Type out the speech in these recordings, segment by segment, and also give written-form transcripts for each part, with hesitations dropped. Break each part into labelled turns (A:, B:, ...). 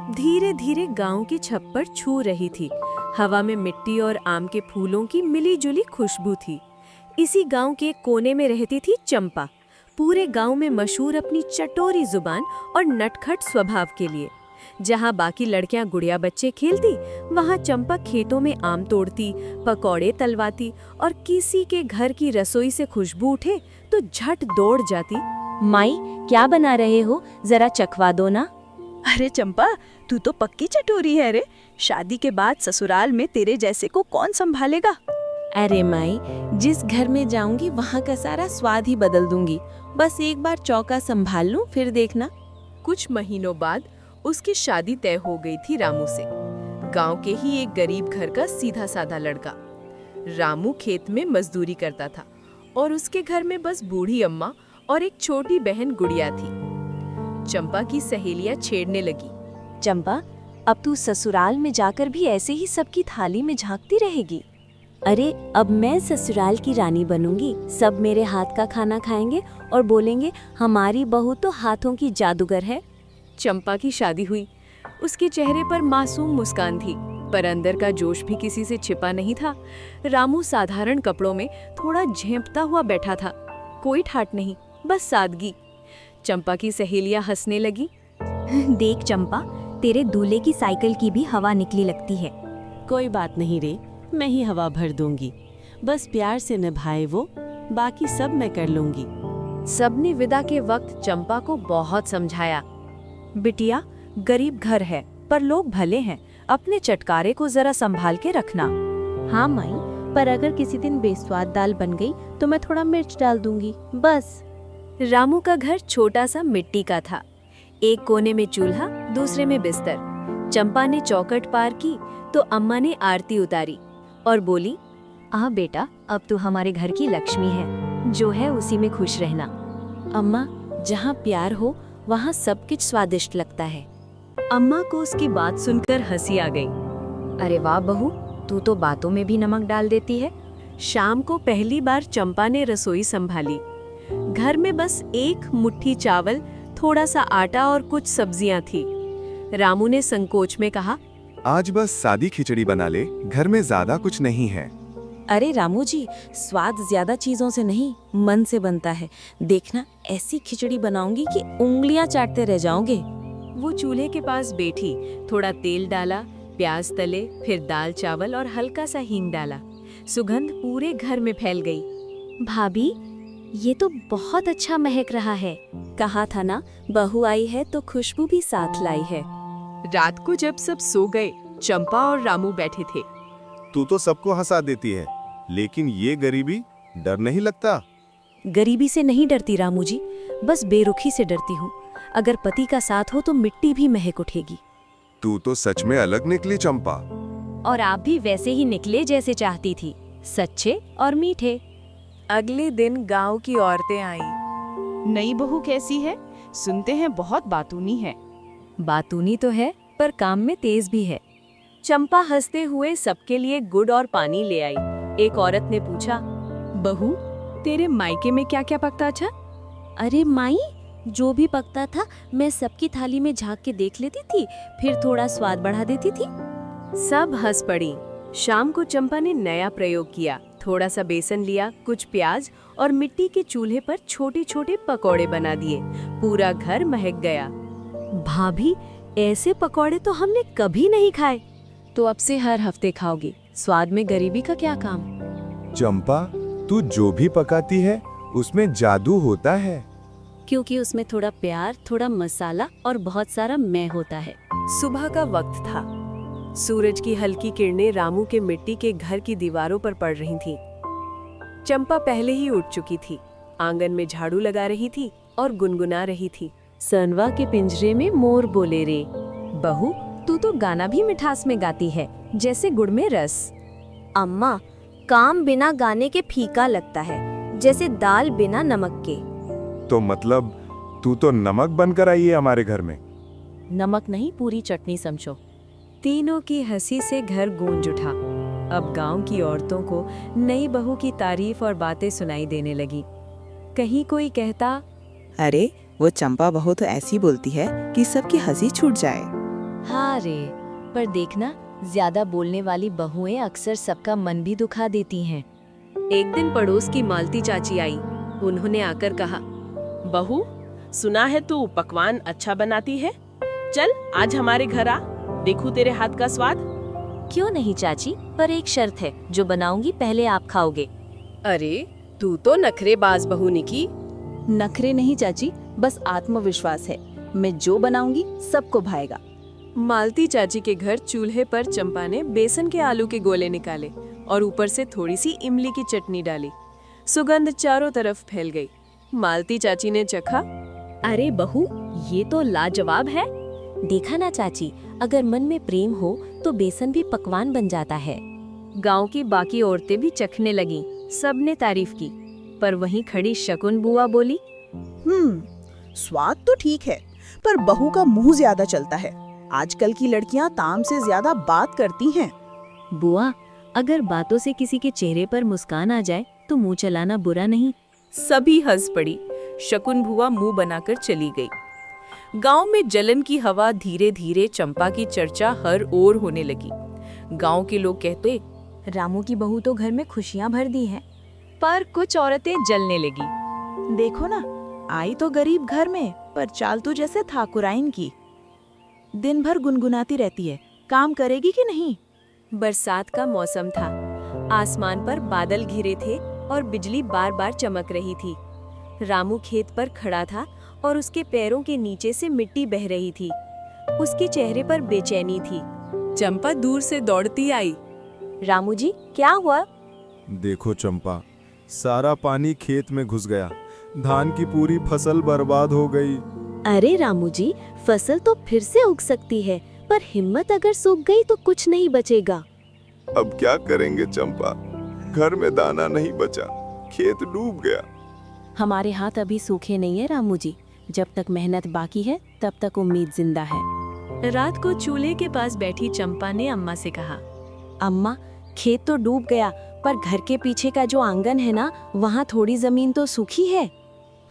A: धूप धीरे धीरे गांव की छत पर छू रही थी। हवा में मिट्टी और आम के फूलों की मिली-जुली खुशबू थी। इसी गांव के एक कोने में रहती थी चंपा, पूरे गांव में मशहूर अपनी चटोरी जुबान और नटखट स्वभाव के लिए। जहां बाकी लड़कियां गुड़िया बच्चे खेलती, वहां चंपा खेतों में आम तोड़ती, पकौड़े तलवाती और किसी के घर की रसोई से खुशबू उठे तो झट दौड़ जाती।
B: माई, क्या बना रहे हो? जरा चखवा दो ना।
C: अरे चंपा, तू तो पक्की चटोरी है रे। शादी के बाद ससुराल में तेरे जैसे को कौन संभालेगा?
B: अरे माई, जिस घर में जाऊंगी वहाँ का सारा स्वाद ही बदल दूंगी। बस एक बार चौका संभाल लूं, फिर देखना।
A: कुछ महीनों बाद उसकी शादी तय हो गई थी रामू से, गांव के ही एक गरीब घर का सीधा साधा लड़का। रामू खेत में मजदूरी करता था और उसके घर में बस बूढ़ी अम्मा और एक छोटी बहन गुड़िया थी। चंपा की सहेलियां छेड़ने लगी।
B: चंपा, अब तू ससुराल में जाकर भी ऐसे ही सबकी थाली में झांकती रहेगी? अरे, अब मैं ससुराल की रानी बनूंगी। सब मेरे हाथ का खाना खाएंगे और बोलेंगे हमारी बहू तो हाथों की जादूगर है।
A: चंपा की शादी हुई। उसके चेहरे पर मासूम मुस्कान थी, पर अंदर का जोश भी किसी से छिपा नहीं था। रामू साधारण कपड़ों में थोड़ा झेंपता हुआ बैठा था। कोई ठाट नहीं, बस सादगी। चंपा की सहेलियां हंसने लगी।
B: देख चंपा, तेरे दूल्हे की साइकिल की भी हवा निकली लगती है।
D: कोई बात नहीं रे, मैं ही हवा भर दूंगी। बस प्यार से निभाए वो, बाकी सब मैं कर लूंगी।
A: सबने विदा के वक्त चंपा को बहुत समझाया।
C: बिटिया, गरीब घर है पर लोग भले हैं, अपने चटकारे को जरा संभाल के रखना।
B: हाँ माई, पर अगर किसी दिन बेस्वाद दाल बन गई तो मैं थोड़ा मिर्च डाल दूंगी, बस।
A: रामू का घर छोटा सा मिट्टी का था। एक कोने में चूल्हा, दूसरे में बिस्तर। चंपा ने चौखट पार की तो अम्मा ने आरती उतारी और बोली,
B: आ बेटा, अब तू हमारे घर की लक्ष्मी है, जो है उसी में खुश रहना। अम्मा, जहाँ प्यार हो वहाँ सब कुछ स्वादिष्ट लगता है।
A: अम्मा को उसकी बात सुनकर हंसी आ गई।
B: अरे वाह बहू, तू तो बातों में भी नमक डाल देती है।
A: शाम को पहली बार चंपा ने रसोई संभाली। घर में बस एक मुट्ठी चावल, थोड़ा सा आटा और कुछ सब्जियां थी। रामू ने संकोच में कहा,
E: आज बस सादी खिचड़ी बना ले, घर में ज्यादा कुछ नहीं है।
D: अरे रामू जी, स्वाद ज्यादा चीजों से नहीं, मन से बनता है। देखना, ऐसी खिचड़ी बनाऊंगी कि उंगलियां चाटते रह जाओगे।
A: वो चूल्हे के पास बैठी, थोड़ा तेल डाला, प्याज तले, फिर दाल चावल और हल्का सा हींग डाला। सुगंध पूरे घर में फैल गई।
B: भाभी, ये तो बहुत अच्छा महक रहा है।
D: कहा था ना, बहू आई है तो खुशबू भी साथ लाई है।
A: रात को जब सब सो गए, चंपा और रामू बैठे थे।
E: तू तो सबको हंसा देती है, लेकिन ये गरीबी, डर नहीं लगता?
C: गरीबी से नहीं डरती रामू जी, बस बेरुखी से डरती हूँ। अगर पति का साथ हो तो मिट्टी भी महक उठेगी।
E: तू तो सच में अलग निकली चंपा।
B: और आप भी वैसे ही निकले जैसे चाहती थी, सच्चे और मीठे।
C: अगले दिन गांव की औरतें आईं। नई बहू कैसी है? सुनते हैं बहुत बातूनी है।
A: बातूनी तो है, पर काम में तेज भी है। चंपा हंसते हुए सबके लिए गुड़ और पानी ले आई। एक औरत ने पूछा, बहू, तेरे मायके में क्या क्या पकता था?
B: अरे माई, जो भी पकता था मैं सबकी थाली में झांक के देख लेती थी, फिर थोड़ा स्वाद बढ़ा देती थी।
A: सब हंस पड़ी। शाम को चंपा ने नया प्रयोग किया। थोड़ा सा बेसन लिया, कुछ प्याज और मिट्टी के चूल्हे पर छोटे छोटे पकौड़े बना दिए। पूरा घर महक गया।
B: भाभी, ऐसे पकौड़े तो हमने कभी नहीं खाए।
D: तो अब से हर हफ्ते खाओगी। स्वाद में गरीबी का क्या काम?
E: चंपा, तू जो भी पकाती है उसमें जादू होता है।
D: क्योंकि उसमें थोड़ा प्यार, थोड़ा मसाला और बहुत सारा मैं होता है।
A: सुबह का वक्त था। सूरज की हल्की किरणें रामू के मिट्टी के घर की दीवारों पर पड़ रही थीं। चंपा पहले ही उठ चुकी थी, आंगन में झाड़ू लगा रही थी और गुनगुना रही थी।
B: सनवा के पिंजरे में मोर बोले रे। बहू, तू तो गाना भी मिठास में गाती है, जैसे गुड़ में रस।
F: अम्मा, काम बिना गाने के फीका लगता है, जैसे दाल बिना नमक के।
E: तो मतलब तू तो नमक बनकर आई है हमारे घर में?
D: नमक नहीं, पूरी चटनी समझो।
A: तीनों की हंसी से घर गूंज उठा। अब गांव की औरतों को नई बहू की तारीफ और बातें सुनाई देने लगी। कहीं कोई कहता,
G: अरे वो चंपा बहू तो ऐसी बोलती है कि सबकी हंसी छूट जाए।
B: हाँ रे, पर देखना, ज्यादा बोलने वाली बहुएं अक्सर सबका मन भी दुखा देती हैं।
A: एक दिन पड़ोस की मालती चाची आई। उन्होंने आकर कहा,
G: बहू, सुना है तू पकवान अच्छा बनाती है। चल आज हमारे घर आ, देखूं तेरे हाथ का स्वाद।
B: क्यों नहीं चाची, पर एक शर्त है, जो बनाऊंगी पहले आप खाओगे।
A: अरे तू तो नखरेबाज बहू निकी।
D: नखरे नहीं चाची, बस आत्मविश्वास है। मैं जो बनाऊंगी सबको भाएगा।
A: मालती चाची के घर चूल्हे पर चंपा ने बेसन के आलू के गोले निकाले और ऊपर से थोड़ी सी इमली की चटनी डाली। सुगंध चारों तरफ फैल गई। मालती चाची ने चखा।
C: अरे बहू, ये तो लाजवाब है।
B: देखा ना चाची, अगर मन में प्रेम हो तो बेसन भी पकवान बन जाता है।
A: गांव की बाकी औरतें भी चखने लगीं। सबने तारीफ की, पर वहीं खड़ी शकुन बुआ बोली,
H: स्वाद तो ठीक है, पर बहू का मुंह ज्यादा चलता है। आजकल की लड़कियां ताम से ज्यादा बात करती हैं।
C: बुआ, अगर बातों से किसी के चेहरे पर मुस्कान आ जाए तो मुंह चलाना बुरा नहीं।
G: सभी हंस पड़ी। शकुन बुआ मुंह बनाकर चली गई। गांव में जलन की हवा धीरे धीरे चंपा की चर्चा हर ओर होने लगी। गांव के लोग कहते,
C: रामू की बहू तो घर में खुशियां भर दी हैं, पर कुछ औरतें जलने लगी।
H: देखो ना, आई तो गरीब घर में, पर चाल तो जैसे ठाकुराइन की। दिन भर गुनगुनाती रहती है, काम करेगी कि नहीं?
A: बरसात का मौसम था। आसमान पर बादल घिरे थे और बिजली बार बार चमक रही थी। रामू खेत पर खड़ा था और उसके पैरों के नीचे से मिट्टी बह रही थी। उसके चेहरे पर बेचैनी थी। चंपा दूर से दौड़ती आई।
B: रामू जी, क्या हुआ?
E: देखो चंपा, सारा पानी खेत में घुस गया। धान की पूरी फसल बर्बाद हो गई।
B: अरे रामू जी, फसल तो फिर से उग सकती है, पर हिम्मत अगर सूख गई तो कुछ नहीं बचेगा।
E: अब क्या करेंगे चंपा? घर में दाना नहीं बचा, खेत डूब गया।
D: हमारे हाथ अभी सूखे नहीं है रामू जी। जब तक मेहनत बाकी है तब तक उम्मीद जिंदा है।
A: रात को चूल्हे के पास बैठी चंपा ने अम्मा से कहा,
D: अम्मा, खेत तो डूब गया, पर घर के पीछे का जो आंगन है ना, वहाँ थोड़ी जमीन तो सूखी है।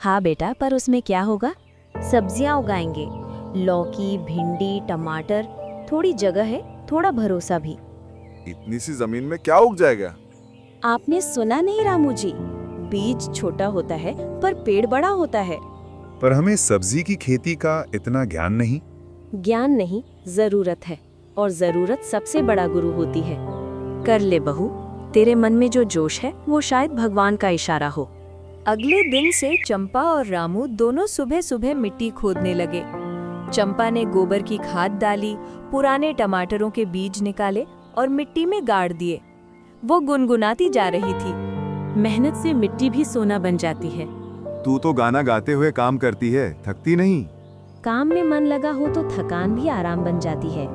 C: हाँ बेटा, पर उसमें क्या होगा?
F: सब्जियां उगाएंगे, लौकी, भिंडी, टमाटर। थोड़ी जगह है, थोड़ा भरोसा भी।
E: इतनी सी जमीन में क्या उग जाएगा?
D: आपने सुना नहीं रामू जी, बीज छोटा होता है पर पेड़ बड़ा होता है।
E: पर हमें सब्जी की खेती का इतना ज्ञान नहीं।
B: ज्ञान नहीं, जरूरत है, और जरूरत सबसे बड़ा गुरु होती है।
C: कर ले बहू, तेरे मन में जो जोश है वो शायद भगवान का इशारा हो।
A: अगले दिन से चंपा और रामू दोनों सुबह सुबह मिट्टी खोदने लगे। चंपा ने गोबर की खाद डाली, पुराने टमाटरों के बीज निकाले और मिट्टी में गाड़ दिए। वो गुनगुनाती जा रही थी,
C: मेहनत से मिट्टी भी सोना बन जाती है।
E: तू तो गाना गाते हुए काम करती है, थकती नहीं?
B: काम में मन लगा हो तो थकान भी आराम बन जाती है।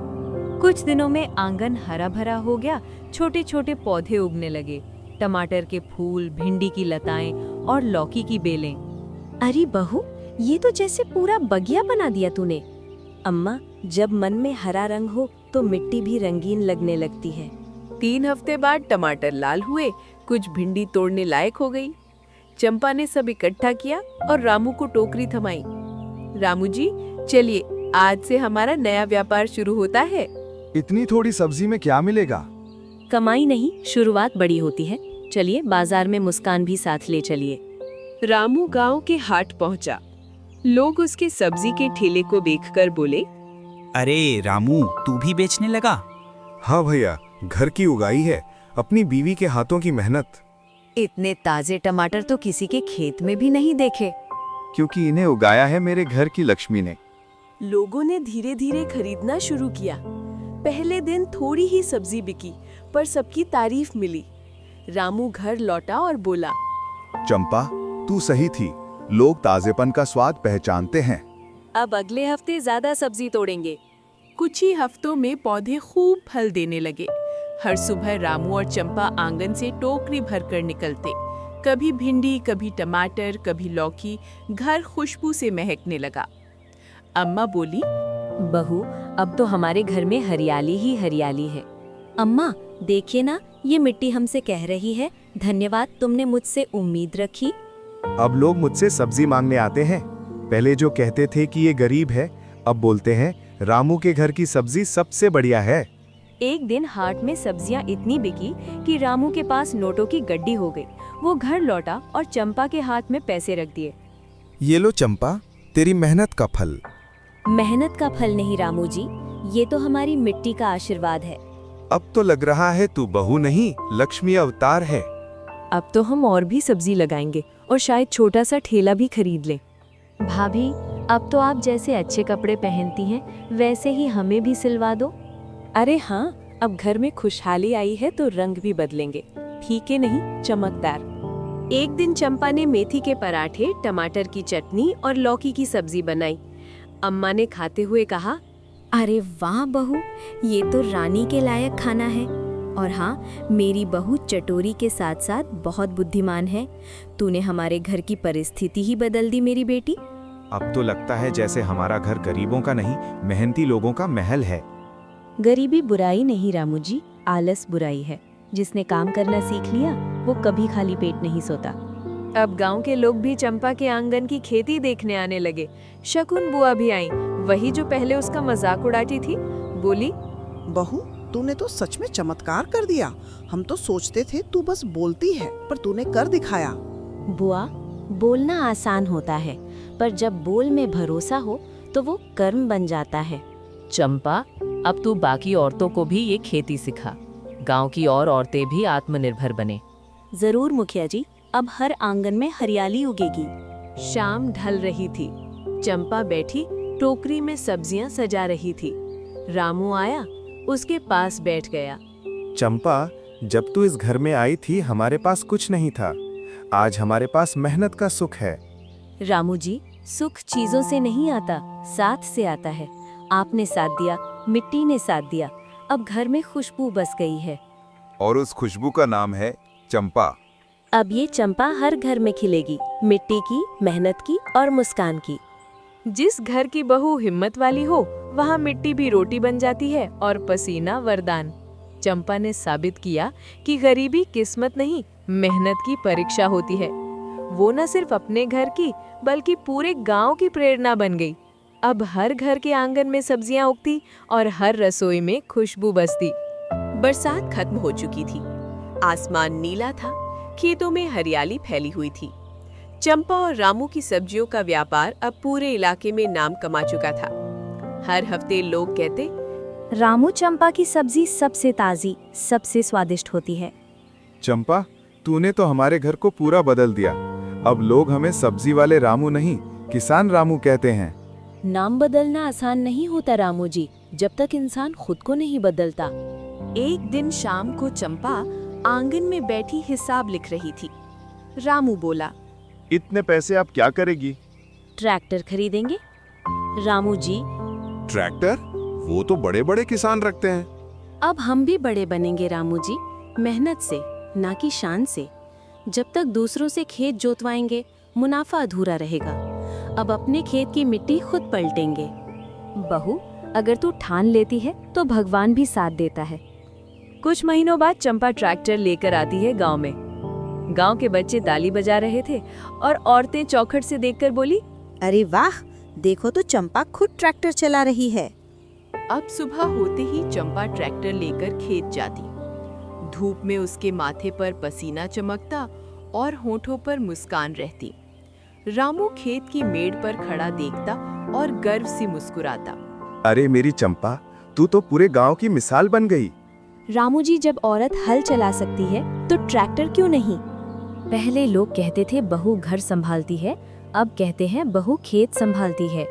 A: कुछ दिनों में आंगन हरा भरा हो गया। छोटे छोटे पौधे उगने लगे। टमाटर के फूल, भिंडी की लताएं और लौकी की बेलें।
B: अरे बहू, ये तो जैसे पूरा बगिया बना दिया तूने। अम्मा, जब मन में हरा रंग हो तो मिट्टी भी रंगीन लगने लगती है।
G: 3 हफ्ते बाद टमाटर लाल हुए, कुछ भिंडी तोड़ने लायक हो गई। चंपा ने सब इकट्ठा किया और रामू को टोकरी थमाई। रामू जी, चलिए, आज से हमारा नया व्यापार शुरू होता है।
E: इतनी थोड़ी सब्जी में क्या मिलेगा?
C: कमाई नहीं, शुरुआत बड़ी होती है। चलिए, बाजार में मुस्कान भी साथ ले चलिए।
G: रामू गांव के हाट पहुंचा। लोग उसके सब्जी के ठेले को देखकर बोले,
I: अरे रामू, तू भी बेचने लगा?
E: हाँ भैया, घर की उगाई है, अपनी बीवी के हाथों की मेहनत।
A: इतने ताजे टमाटर तो किसी के खेत में भी नहीं देखे।
E: क्योंकि इन्हें उगाया है मेरे घर की लक्ष्मी ने।
G: लोगों ने धीरे धीरे खरीदना शुरू किया। पहले दिन थोड़ी ही सब्जी बिकी, पर सबकी तारीफ मिली। रामू घर लौटा और बोला,
E: चंपा, तू सही थी, लोग ताजेपन का स्वाद पहचानते हैं।
A: अब अगले हफ्ते ज्यादा सब्जी तोड़ेंगे।
G: कुछ ही हफ्तों में पौधे खूब फल देने लगे। हर सुबह रामू और चंपा आंगन से टोकरी भरकर निकलते। कभी भिंडी, कभी टमाटर, कभी लौकी। घर खुशबू से महकने लगा। अम्मा बोली,
C: बहू, अब तो हमारे घर में हरियाली ही हरियाली है।
B: अम्मा, देखिए ना, ये मिट्टी हमसे कह रही है, धन्यवाद, तुमने मुझसे उम्मीद रखी।
E: अब लोग मुझसे सब्जी मांगने आते हैं। पहले जो कहते थे कि ये गरीब है, अब बोलते हैं रामू के घर की सब्जी सबसे बढ़िया है।
B: एक दिन हाट में सब्जियां इतनी बिकी कि रामू के पास नोटों की गड्डी हो गई। वो घर लौटा और चंपा के हाथ में पैसे रख दिए।
E: ये लो चंपा, तेरी मेहनत का फल।
B: मेहनत का फल नहीं रामू जी, ये तो हमारी मिट्टी का आशीर्वाद है।
E: अब तो लग रहा है तू बहू नहीं, लक्ष्मी अवतार है।
C: अब तो हम और भी सब्जी लगाएंगे और शायद छोटा सा ठेला भी खरीद लें।
B: भाभी, अब तो आप जैसे अच्छे कपड़े पहनती हैं वैसे ही हमें भी सिलवा दो।
C: अरे हाँ, अब घर में खुशहाली आई है तो रंग भी बदलेंगे, फीके नहीं चमकदार।
A: एक दिन चंपा ने मेथी के पराठे, टमाटर की चटनी और लौकी की सब्जी बनाई। अम्मा ने खाते हुए कहा,
F: अरे वाह बहू, ये तो रानी के लायक खाना है। और हाँ, मेरी बहू चटोरी के साथ साथ बहुत बुद्धिमान है। तूने हमारे घर की परिस्थिति ही बदल दी मेरी बेटी।
E: अब तो लगता है जैसे हमारा घर गरीबों का नहीं, मेहनती लोगों का महल है।
B: गरीबी बुराई नहीं रामू जी, आलस बुराई है। जिसने काम करना सीख लिया वो कभी खाली पेट नहीं सोता।
A: अब गांव के लोग भी चंपा के आंगन की खेती देखने आने लगे। शकुन बुआ भी आई, वही जो पहले उसका मजाक उड़ाती थी। बोली,
J: बहू, तूने तो सच में चमत्कार कर दिया। हम तो सोचते थे तू बस बोलती है, पर तूने कर दिखाया।
B: बुआ, बोलना आसान होता है, पर जब बोल में भरोसा हो तो वो कर्म बन जाता है।
K: चंपा, अब तू बाकी औरतों को भी ये खेती सिखा, गांव की और औरतें भी आत्मनिर्भर बने।
B: जरूर मुखिया जी, अब हर आंगन में हरियाली उगेगी।
A: शाम ढल रही थी। चंपा बैठी टोकरी में सब्जियां सजा रही थी। रामू आया, उसके पास बैठ गया।
E: चंपा, जब तू इस घर में आई थी हमारे पास कुछ नहीं था। आज हमारे पास मेहनत का सुख है।
B: रामू जी, सुख चीजों से नहीं आता, साथ से आता है। आपने साथ दिया, मिट्टी ने साथ दिया, अब घर में खुशबू बस गई है।
L: और उस खुशबू का नाम है चंपा।
B: अब ये चंपा हर घर में खिलेगी, मिट्टी की, मेहनत की और मुस्कान की।
A: जिस घर की बहू हिम्मत वाली हो, वहाँ मिट्टी भी रोटी बन जाती है और पसीना वरदान। चंपा ने साबित किया कि गरीबी किस्मत नहीं, मेहनत की परीक्षा होती है। वो न सिर्फ अपने घर की बल्कि पूरे गांव की प्रेरणा बन गई। अब हर घर के आंगन में सब्जियां उगती और हर रसोई में खुशबू बसती। बरसात खत्म हो चुकी थी, आसमान नीला था, खेतों में हरियाली फैली हुई थी। चंपा और रामू की सब्जियों का व्यापार अब पूरे इलाके में नाम कमा चुका था। हर हफ्ते लोग कहते,
B: रामू चंपा की सब्जी सबसे ताजी, सबसे स्वादिष्ट होती है।
E: चंपा, तूने तो हमारे घर को पूरा बदल दिया। अब लोग हमें सब्जी वाले रामू नहीं, किसान रामू कहते हैं।
D: नाम बदलना आसान नहीं होता रामू जी, जब तक इंसान खुद को नहीं बदलता।
G: एक दिन शाम को चंपा आंगन में बैठी हिसाब लिख रही थी। रामू बोला,
E: इतने पैसे आप क्या करेगी?
B: ट्रैक्टर खरीदेंगे। रामू जी,
L: ट्रैक्टर? वो तो बड़े बड़े किसान रखते हैं।
D: अब हम भी बड़े बनेंगे रामू जी, मेहनत से, ना कि शान से। जब तक दूसरों से खेत जोतवाएंगे, मुनाफा अधूरा रहेगा। अब अपने खेत की मिट्टी खुद पलटेंगे।
B: बहू, अगर तू ठान लेती है तो भगवान भी साथ देता है।
A: कुछ महीनों बाद चंपा ट्रैक्टर लेकर आती है गांव में। गांव के बच्चे ताली बजा रहे थे और औरतें चौखट से देखकर बोली,
H: अरे वाह, देखो तो चंपा खुद ट्रैक्टर चला रही है।
G: अब सुबह होते ही चंपा ट्रैक्टर लेकर खेत जाती। धूप में उसके माथे पर पसीना चमकता और होठों पर मुस्कान रहती। रामू खेत की मेड़ पर खड़ा देखता और गर्व से मुस्कुराता।
E: अरे मेरी चंपा, तू तो पूरे गांव की मिसाल बन गई।
B: रामू जी, जब औरत हल चला सकती है तो ट्रैक्टर क्यों नहीं? पहले लोग कहते थे बहू घर संभालती है, अब कहते हैं बहू खेत संभालती है।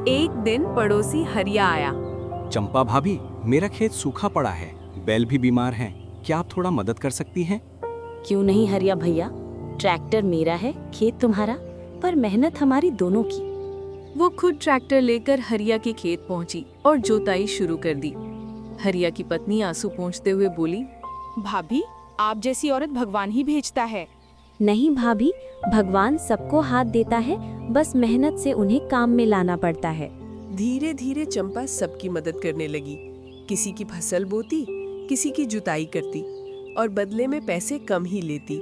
A: एक दिन पड़ोसी हरिया आया।
M: चंपा भाभी, मेरा खेत सूखा पड़ा है, बैल भी बीमार हैं, क्या आप थोड़ा मदद कर सकती हैं?
D: क्यों नहीं हरिया भैया, ट्रैक्टर मेरा है, खेत तुम्हारा, पर मेहनत हमारी दोनों की।
G: वो खुद ट्रैक्टर लेकर हरिया के खेत पहुंची और जोताई शुरू कर दी। हरिया की पत्नी आंसू पोंछते हुए बोली,
N: भाभी, आप जैसी औरत भगवान ही भेजता है।
B: नहीं भाभी, भगवान सबको हाथ देता है, बस मेहनत से उन्हें काम में लाना पड़ता है।
G: धीरे धीरे चंपा सबकी मदद करने लगी। किसी की फसल बोती, किसी की जुताई करती और बदले में पैसे कम ही लेती।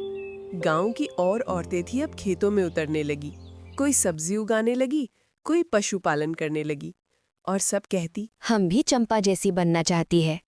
G: गांव की और औरतें थी अब खेतों में उतरने लगी। कोई सब्जी उगाने लगी, कोई पशुपालन करने लगी,
F: और सब कहती,
O: हम भी चंपा जैसी बनना चाहती है।